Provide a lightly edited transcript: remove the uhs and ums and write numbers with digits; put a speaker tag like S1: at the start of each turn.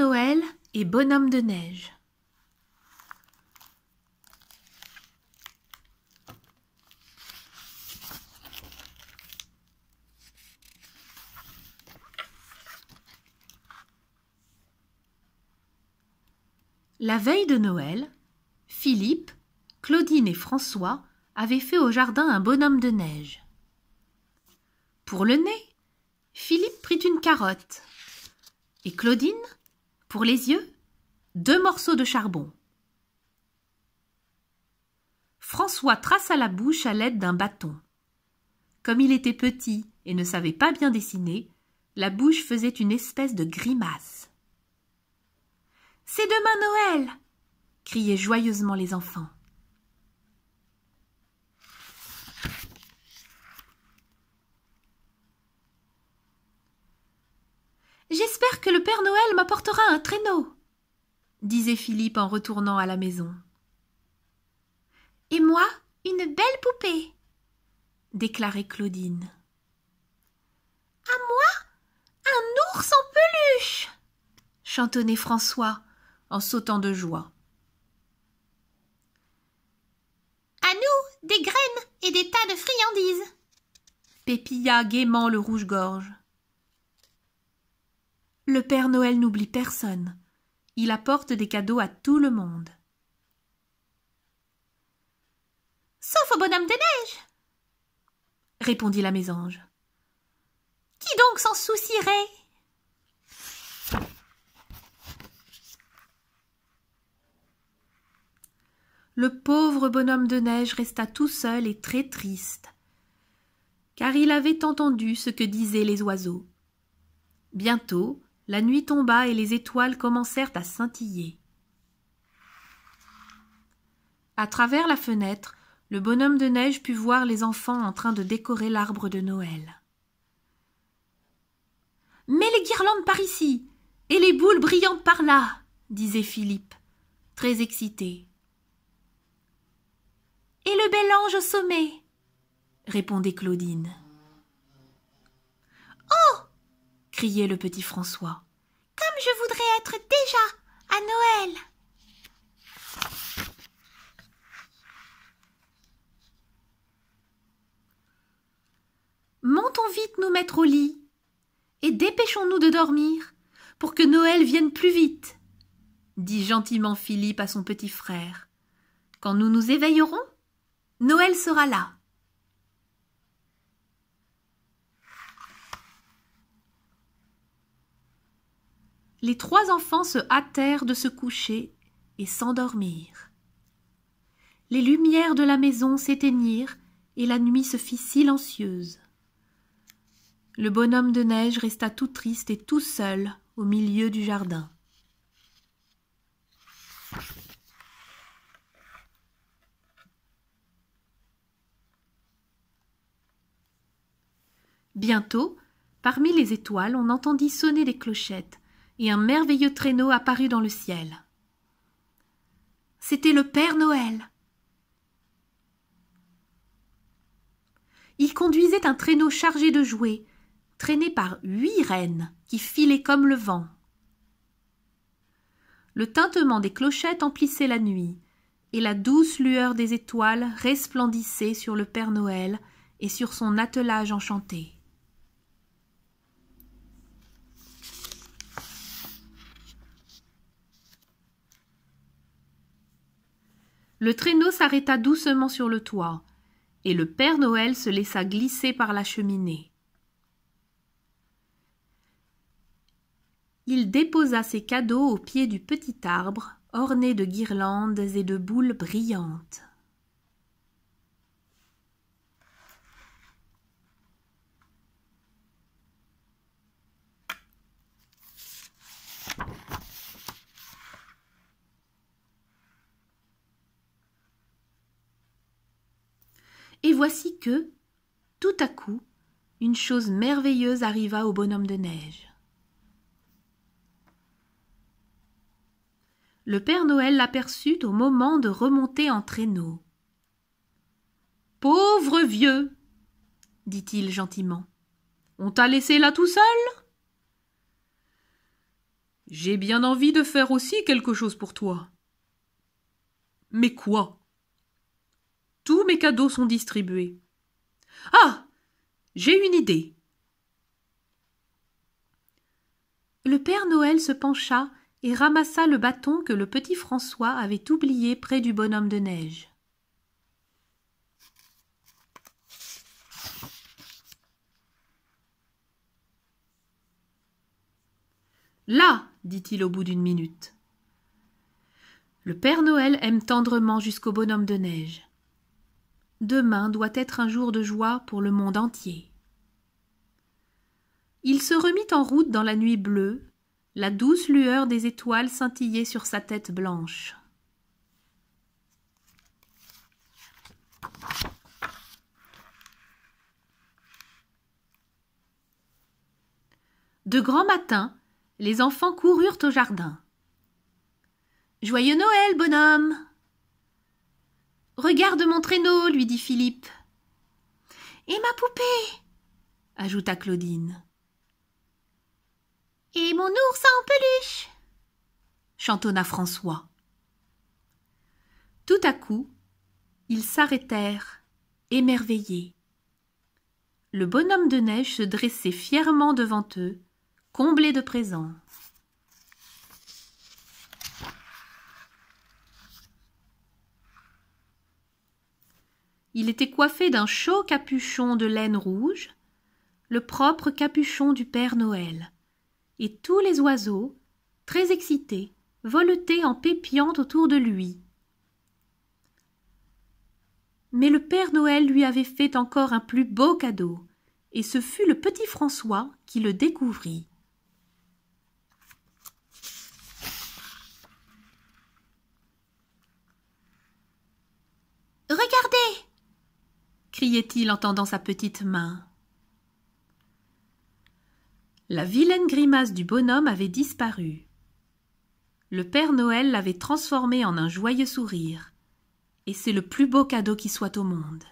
S1: Noël et Bonhomme de neige. La veille de Noël, Philippe, Claudine et François avaient fait au jardin un bonhomme de neige. Pour le nez, Philippe prit une carotte et Claudine, pour les yeux, 2 morceaux de charbon. François traça la bouche à l'aide d'un bâton. Comme il était petit et ne savait pas bien dessiner, la bouche faisait une espèce de grimace. « C'est demain Noël !» criaient joyeusement les enfants. « J'espère que le Père Noël m'apportera un traîneau, » disait Philippe en retournant à la maison. « Et moi, une belle poupée, » déclarait Claudine. « À moi, un ours en peluche !» chantonnait François en sautant de joie. « À nous, des graines et des tas de friandises !» pépilla gaiement le rouge-gorge. Le Père Noël n'oublie personne. Il apporte des cadeaux à tout le monde. « Sauf au bonhomme de neige !» répondit la mésange. « Qui donc s'en soucierait ?» Le pauvre bonhomme de neige resta tout seul et très triste, car il avait entendu ce que disaient les oiseaux. Bientôt, la nuit tomba et les étoiles commencèrent à scintiller. À travers la fenêtre, le bonhomme de neige put voir les enfants en train de décorer l'arbre de Noël. « Mets les guirlandes par ici et les boules brillantes par là !» disait Philippe, très excité. « Et le bel ange au sommet !» répondait Claudine. « Oh !» criait le petit François. « Comme je voudrais être déjà à Noël !» Montons vite nous mettre au lit et dépêchons-nous de dormir pour que Noël vienne plus vite, dit gentiment Philippe à son petit frère. Quand nous nous éveillerons, Noël sera là. Les 3 enfants se hâtèrent de se coucher et s'endormirent. Les lumières de la maison s'éteignirent et la nuit se fit silencieuse. Le bonhomme de neige resta tout triste et tout seul au milieu du jardin. Bientôt, parmi les étoiles, on entendit sonner des clochettes et un merveilleux traîneau apparut dans le ciel. C'était le Père Noël. Il conduisait un traîneau chargé de jouets, traîné par 8 rennes qui filaient comme le vent. Le tintement des clochettes emplissait la nuit, et la douce lueur des étoiles resplendissait sur le Père Noël et sur son attelage enchanté. Le traîneau s'arrêta doucement sur le toit, et le Père Noël se laissa glisser par la cheminée. Il déposa ses cadeaux au pied du petit arbre, orné de guirlandes et de boules brillantes. Et voici que, tout à coup, une chose merveilleuse arriva au bonhomme de neige. Le Père Noël l'aperçut au moment de remonter en traîneau. « Pauvre vieux !» dit-il gentiment. « On t'a laissé là tout seul ?»
S2: J'ai bien envie de faire aussi quelque chose pour toi. Mais quoi? Tous mes cadeaux sont distribués. Ah! J'ai une idée.
S1: Le Père Noël se pencha et ramassa le bâton que le petit François avait oublié près du bonhomme de neige. Là, dit-il au bout d'une minute. Le Père Noël aime tendrement jusqu'au bonhomme de neige. Demain doit être un jour de joie pour le monde entier. Il se remit en route dans la nuit bleue, la douce lueur des étoiles scintillait sur sa tête blanche. De grand matin, les enfants coururent au jardin. « Joyeux Noël, bonhomme !»« Regarde mon traîneau, lui dit Philippe. « Et ma poupée !» ajouta Claudine. « Et mon ours en peluche !» chantonna François. Tout à coup, ils s'arrêtèrent, émerveillés. Le bonhomme de neige se dressait fièrement devant eux, comblé de présents. Il était coiffé d'un chaud capuchon de laine rouge, le propre capuchon du Père Noël, et tous les oiseaux, très excités, voletaient en pépiant autour de lui. Mais le Père Noël lui avait fait encore un plus beau cadeau, et ce fut le petit François qui le découvrit. « Regardez !» criait-il en tendant sa petite main. La vilaine grimace du bonhomme avait disparu. Le Père Noël l'avait transformé en un joyeux sourire, et c'est le plus beau cadeau qui soit au monde.